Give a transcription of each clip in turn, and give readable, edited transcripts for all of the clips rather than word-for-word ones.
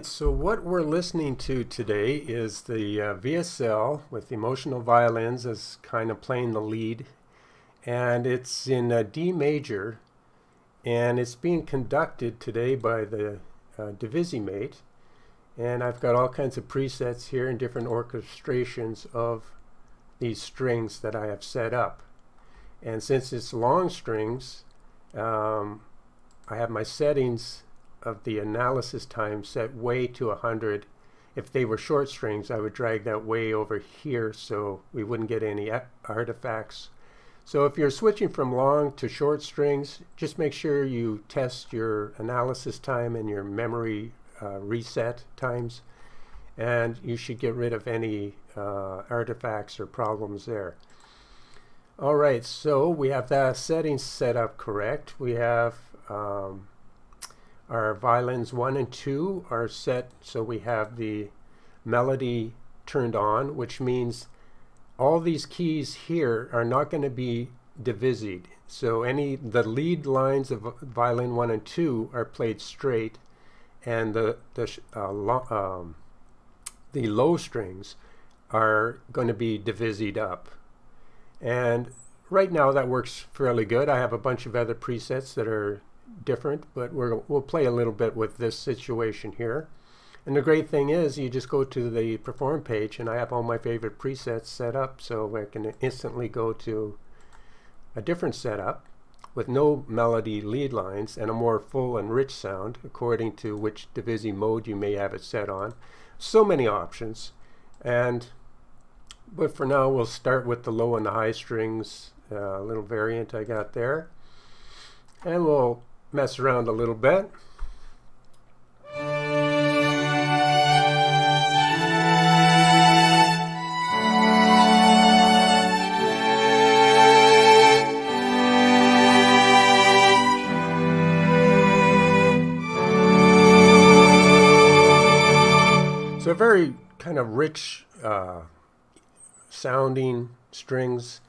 right, so what we're listening to today is the VSL with emotional violins as kind of playing the lead, and it's in D major, and it's being conducted today by the Divisimate, and I've got all kinds of presets here and different orchestrations of these strings that I have set up. And since it's long strings, I have my settings of the analysis time set way to 100. If they were short strings, I would drag that way over here so we wouldn't get any artifacts. So if you're switching from long to short strings, just make sure you test your analysis time and your memory reset times, and you should get rid of any artifacts or problems there. All right, so we have the settings set up correct. We have our violins 1 and 2 are set so we have the melody turned on, which means all these keys here are not going to be divisied. So the lead lines of violin 1 and 2 are played straight, and the low strings are going to be divisied up. And right now that works fairly good. I have a bunch of other presets that are different, but we'll play a little bit with this situation here. And the great thing is you just go to the perform page and I have all my favorite presets set up, so I can instantly go to a different setup with no melody lead lines and a more full and rich sound according to which divisi mode you may have it set on. So many options. But for now we'll start with the low and the high strings, a little variant I got there, and we'll mess around a little bit. So very kind of rich sounding strings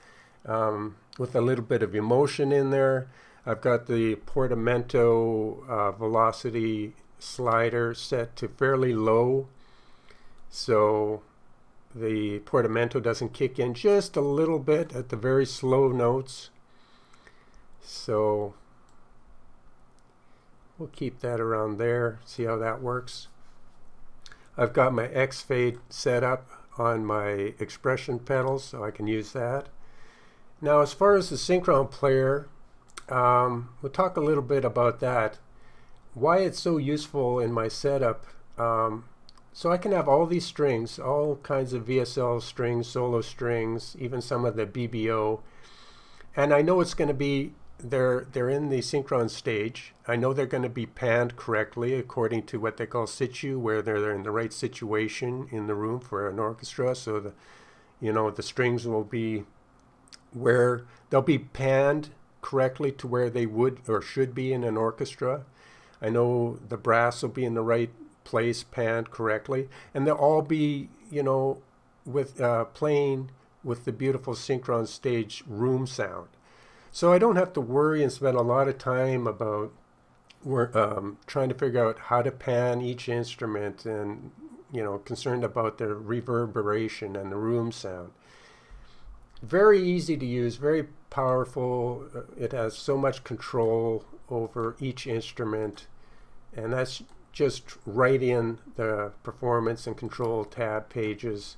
with a little bit of emotion in there. I've got the portamento velocity slider set to fairly low, so the portamento doesn't kick in just a little bit at the very slow notes. So we'll keep that around there, see how that works. I've got my X fade set up on my expression pedals, so I can use that. Now as far as the Synchron player, we'll talk a little bit about that, why it's so useful in my setup. So I can have all these strings, all kinds of VSL strings, solo strings, even some of the BBO, and I know it's going to be, they're in the Synchron stage. I know they're going to be panned correctly according to what they call situ, where they're in the right situation in the room for an orchestra. So the strings will be where they'll be panned correctly to where they would or should be in an orchestra. I know the brass will be in the right place, panned correctly, and they'll all be, with playing with the beautiful Synchron stage room sound. So I don't have to worry and spend a lot of time about trying to figure out how to pan each instrument and, concerned about the reverberation and the room sound. Very easy to use, very powerful. It has so much control over each instrument, and that's just right in the performance and control tab pages.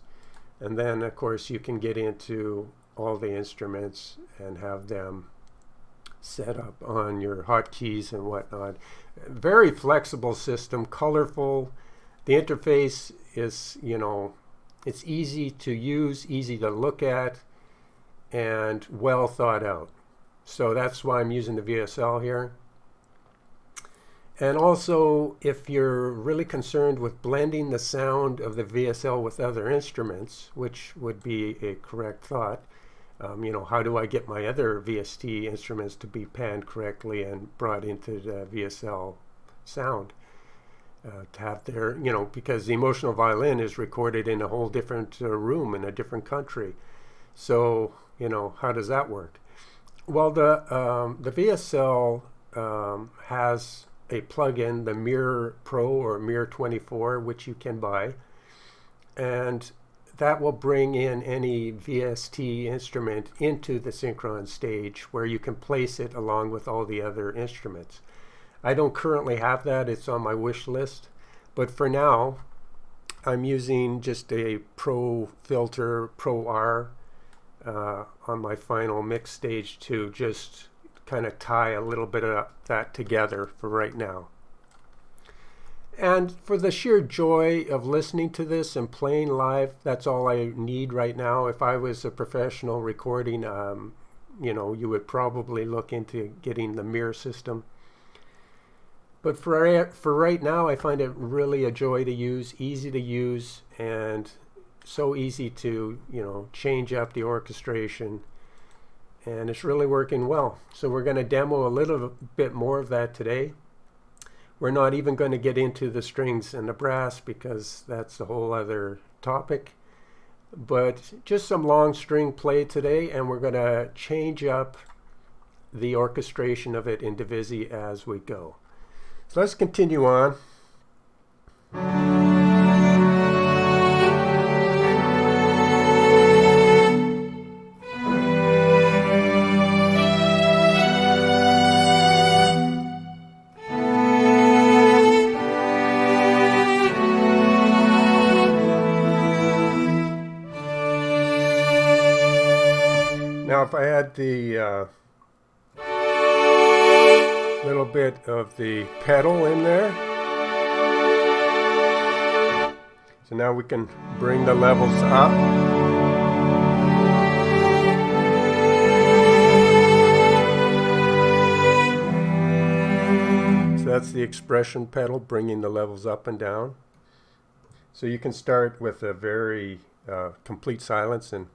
And then of course you can get into all the instruments and have them set up on your hotkeys and whatnot. Very flexible system, colorful. The interface is, it's easy to use, easy to look at, and well thought out. So that's why I'm using the VSL here. And also, if you're really concerned with blending the sound of the VSL with other instruments, which would be a correct thought, how do I get my other VST instruments to be panned correctly and brought into the VSL sound? To have their, because the emotional violin is recorded in a whole different room in a different country. So, how does that work? Well, the VSL has a plugin, the Mirror Pro or Mirror 24, which you can buy, and that will bring in any VST instrument into the Synchron stage where you can place it along with all the other instruments. I don't currently have that. It's on my wish list, but for now I'm using just a Pro Filter, Pro R on my final mix stage to just kind of tie a little bit of that together for right now. And for the sheer joy of listening to this and playing live, that's all I need right now. If I was a professional recording, you know, you would probably look into getting the Mirror system. But for right now, I find it really a joy to use, easy to use, and so easy to, you know, change up the orchestration. And it's really working well. So we're going to demo a little bit more of that today. We're not even going to get into the strings and the brass because that's a whole other topic. But just some long string play today, and we're going to change up the orchestration of it in Divisi as we go. So let's continue on. Now if I add the little bit of the pedal in there, so now we can bring the levels up. So that's the expression pedal bringing the levels up and down. So you can start with a very complete silence and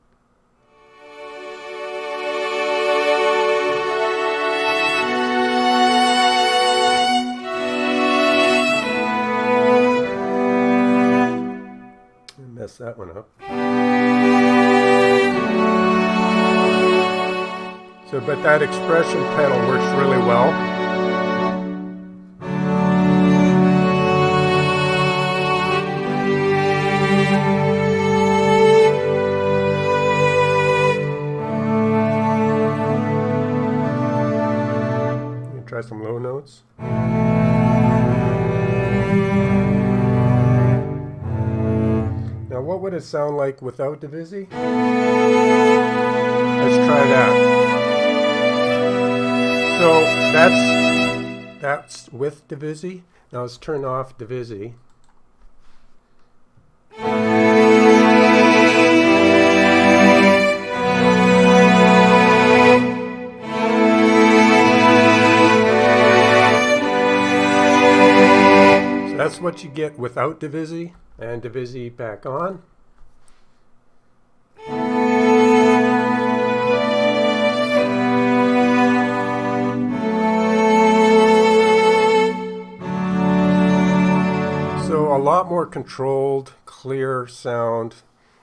mess that one up. So, but that expression pedal works really well. You can try some low notes. Now, what would it sound like without Divisi? Let's try that. So that's with Divisi. Now let's turn off Divisi. So that's what you get without Divisi. And Divisi back on. So a lot more controlled, clear sound,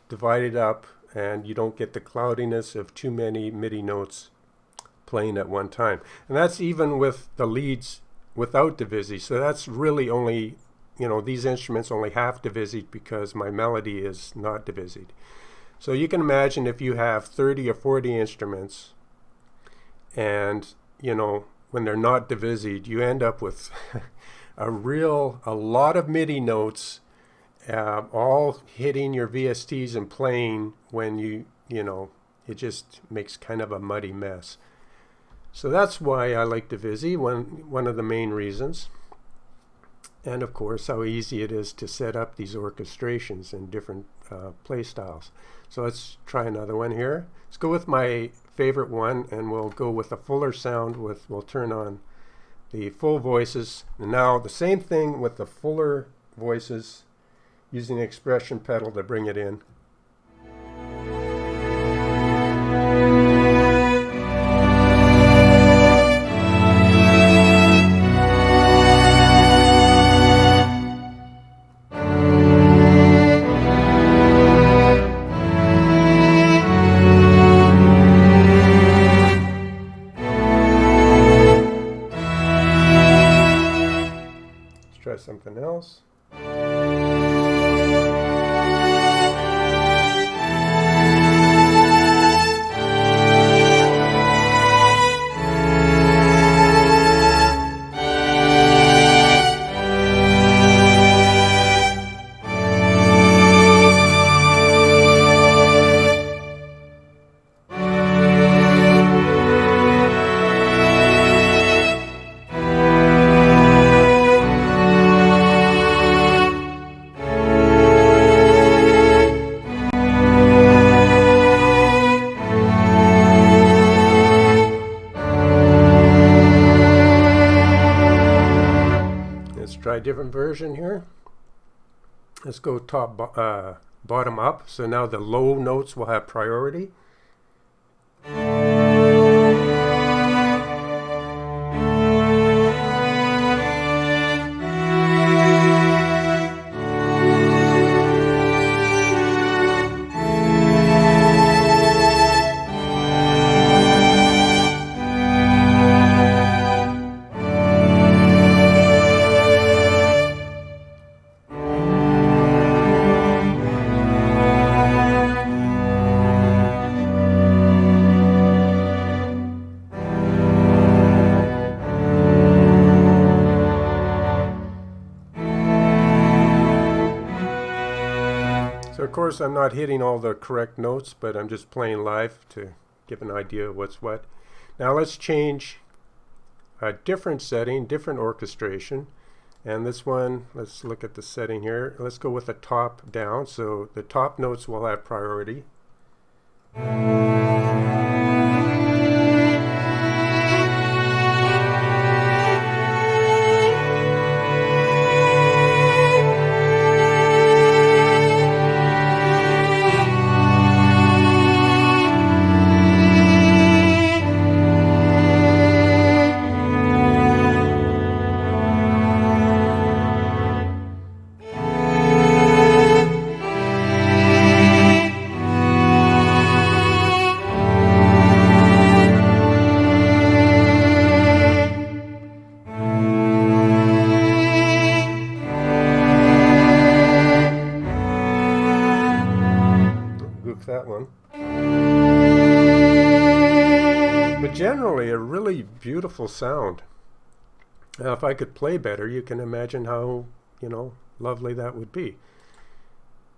divided up, and you don't get the cloudiness of too many MIDI notes playing at one time. And that's even with the leads without Divisi. So that's really only, you know, these instruments only have divisied because my melody is not divisied. So you can imagine if you have 30 or 40 instruments and, you know, when they're not divisied, you end up with a lot of MIDI notes all hitting your VSTs and playing when you know, it just makes kind of a muddy mess. So that's why I like Divisi, one of the main reasons. And of course, how easy it is to set up these orchestrations in different play styles. So let's try another one here. Let's go with my favorite one, and we'll go with a fuller sound. We'll turn on the full voices. And now the same thing with the fuller voices, using the expression pedal to bring it in. something else. Try a different version here. Let's go bottom up. So now the low notes will have priority. So of course I'm not hitting all the correct notes, but I'm just playing live to give an idea of what's what. Now let's change a different setting, different orchestration. And this one, let's look at the setting here. Let's go with the top down. So the top notes will have priority. That one. But generally a really beautiful sound. Now if I could play better, you can imagine how, lovely that would be.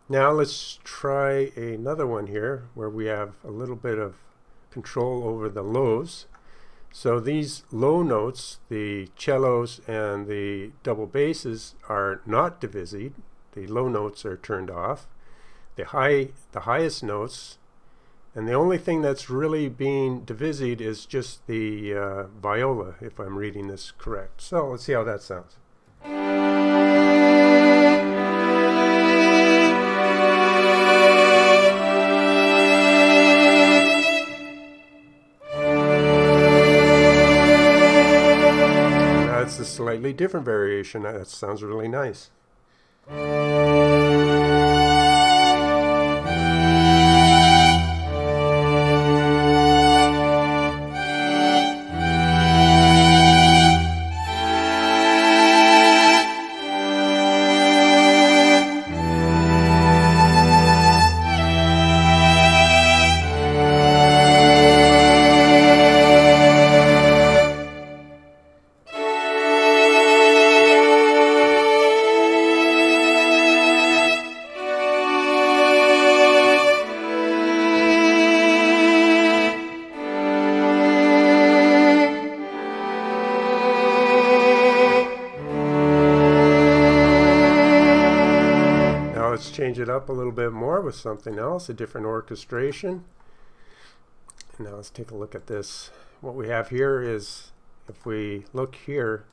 Now let's try another one here where we have a little bit of control over the lows. So these low notes, the cellos and the double basses, are not divisied. The low notes are turned off. The highest notes, and the only thing that's really being divisied is just the viola, if I'm reading this correct. So let's see how that sounds. That's a slightly different variation. That sounds really nice. Let's change it up a little bit more with something else, a different orchestration. And now let's take a look at this. What we have here is, if we look here,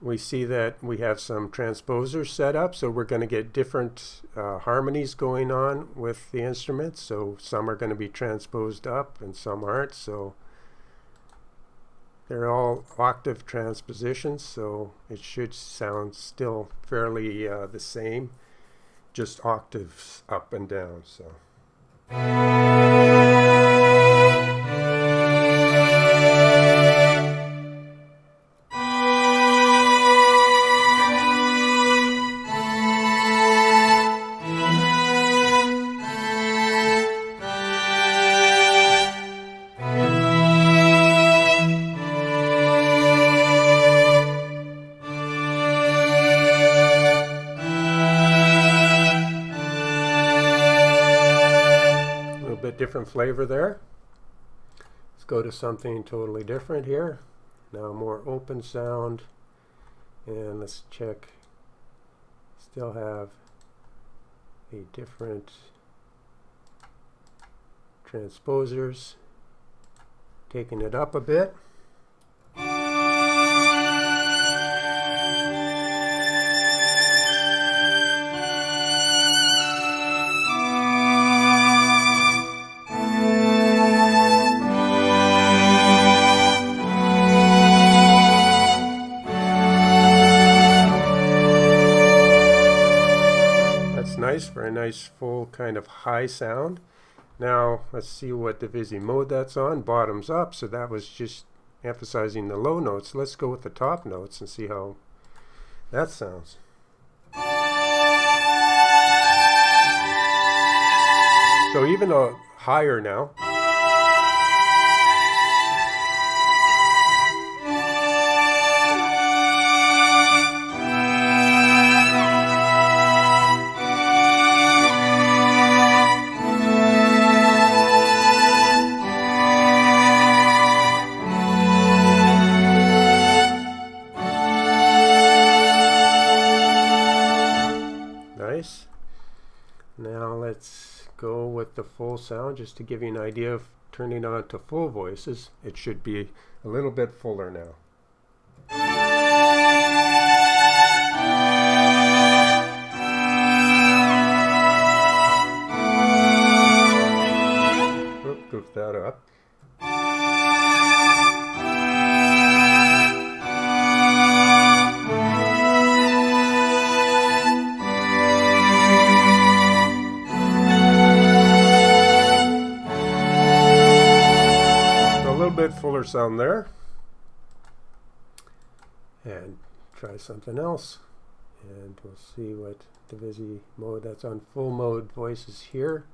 we see that we have some transposers set up, so we're going to get different harmonies going on with the instruments. So some are going to be transposed up and some aren't, so they're all octave transpositions, so it should sound still fairly the same, just octaves up and down. So different flavor there. Let's go to something totally different here. Now more open sound, and let's check. Still have a different transposers, taking it up a bit. Nice for a nice full kind of high sound. Now let's see what divisi mode that's on. Bottoms up, so that was just emphasizing the low notes. Let's go with the top notes and see how that sounds. So even higher now. Nice. Now let's go with the full sound just to give you an idea of turning on to full voices. It should be a little bit fuller now. Oop, goof that up. Bit fuller sound there, and try something else, and we'll see what divisi mode. That's on full mode voices here,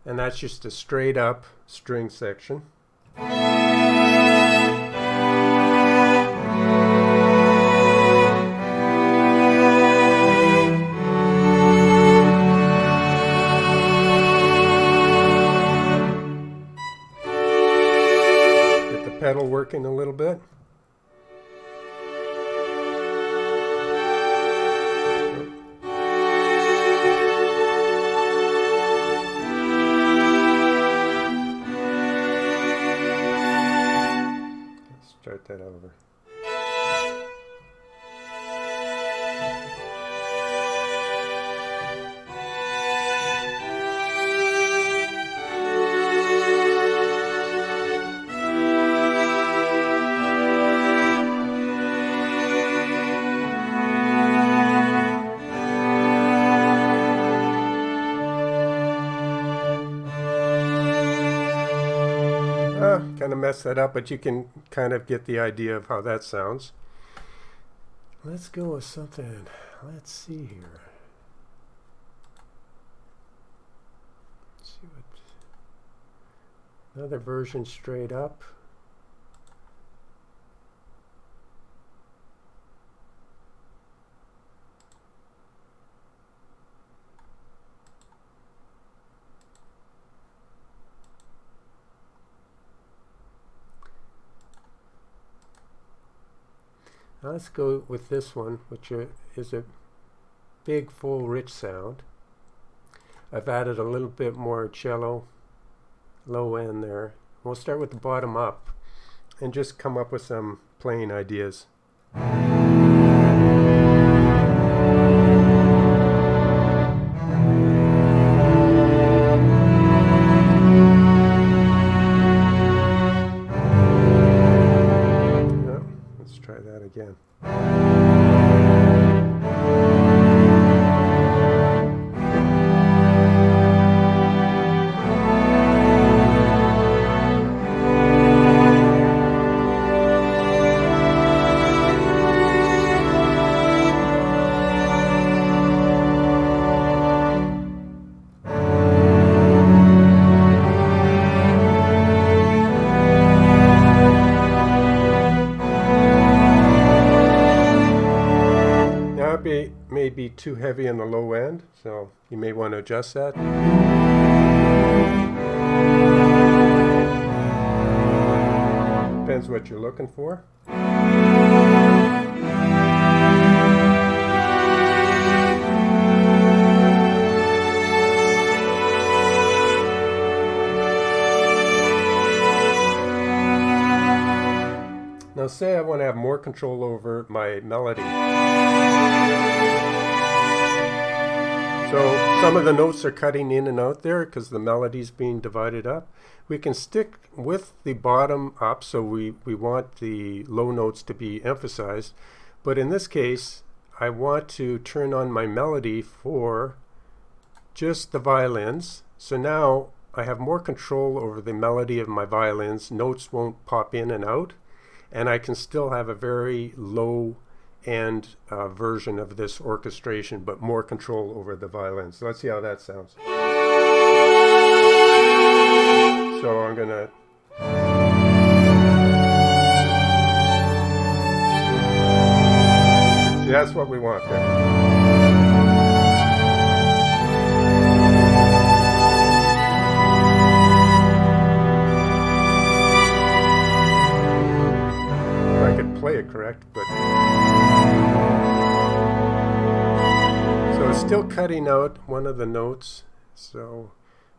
and that's just a straight up string section. Pedal working a little bit. Let's start that over. Kind of mess that up, but you can kind of get the idea of how that sounds. Let's go with something. Let's see here. Let's see what another version straight up. Now let's go with this one, which is a big, full, rich sound. I've added a little bit more cello, low end there. We'll start with the bottom up and just come up with some playing ideas. Again. May be too heavy on the low end, so you may want to adjust that. Depends what you're looking for. Now say I want to have more control over my melody. So some of the notes are cutting in and out there because the melody's being divided up. We can stick with the bottom up, so we want the low notes to be emphasized. But in this case, I want to turn on my melody for just the violins. So now I have more control over the melody of my violins. Notes won't pop in and out. And I can still have a very low end version of this orchestration, but more control over the violins. So let's see how that sounds. So I'm gonna see, that's what we want there. Play it correct, but so it's still cutting out one of the notes. So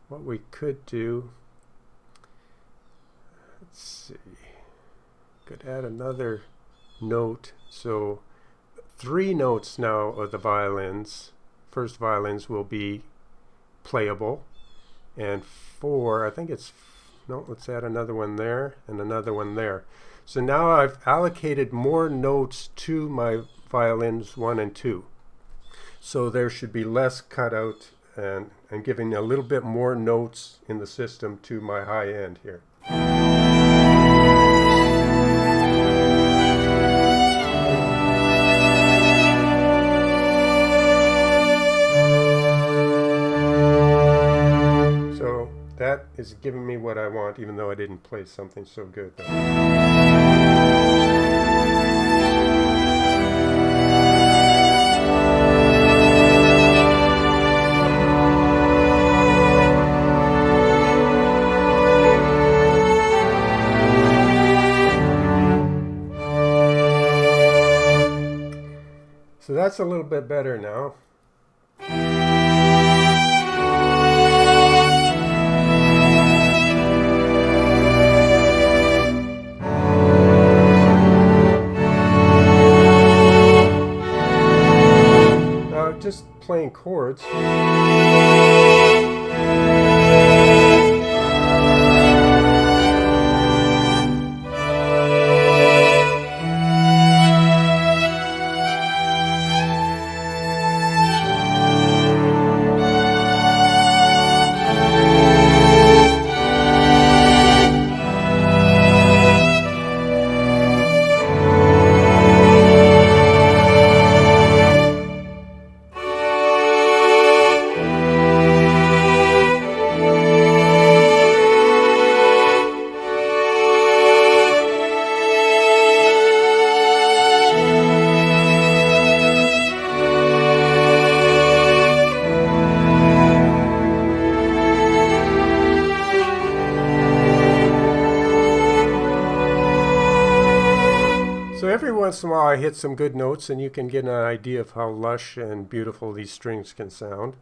what we could do, let's see, could add another note. So 3 notes now of the violins, first violins, will be playable, and 4, I think it's, no, let's add another one there and another one there. So now I've allocated more notes to my violins 1 and 2. So there should be less cutout and giving a little bit more notes in the system to my high end here. So that is giving me what I want, even though I didn't play something so good. So that's a little bit better now. Now just playing chords. So every once in a while I hit some good notes, and you can get an idea of how lush and beautiful these strings can sound.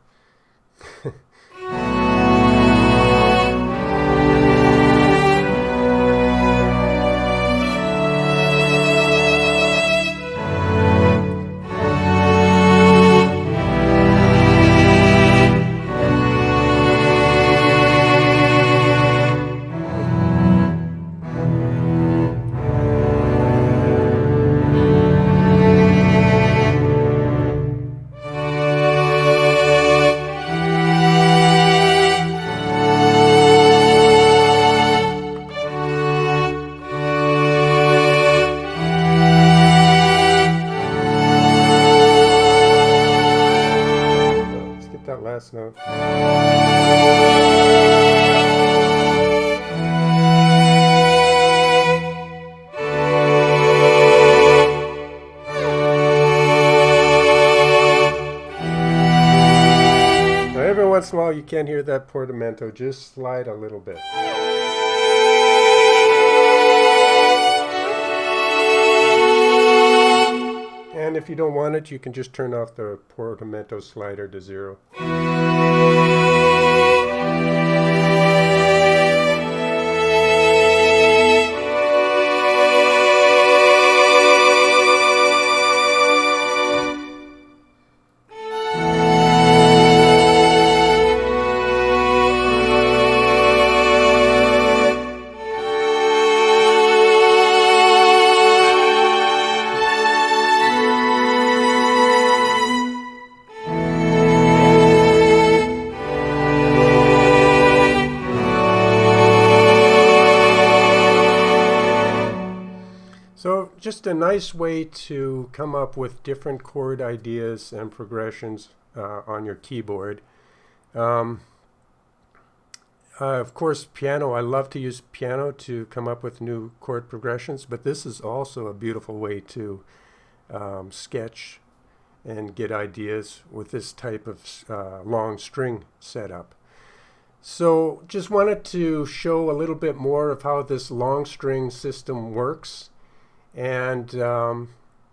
you can't hear that portamento, just slide a little bit. And if you don't want it, you can just turn off the portamento slider to 0. So just a nice way to come up with different chord ideas and progressions on your keyboard. Of course, piano, I love to use piano to come up with new chord progressions, but this is also a beautiful way to sketch and get ideas with this type of long string setup. So just wanted to show a little bit more of how this long string system works. And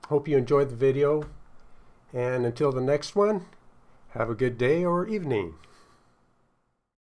hope you enjoyed the video, and until the next one, have a good day or evening.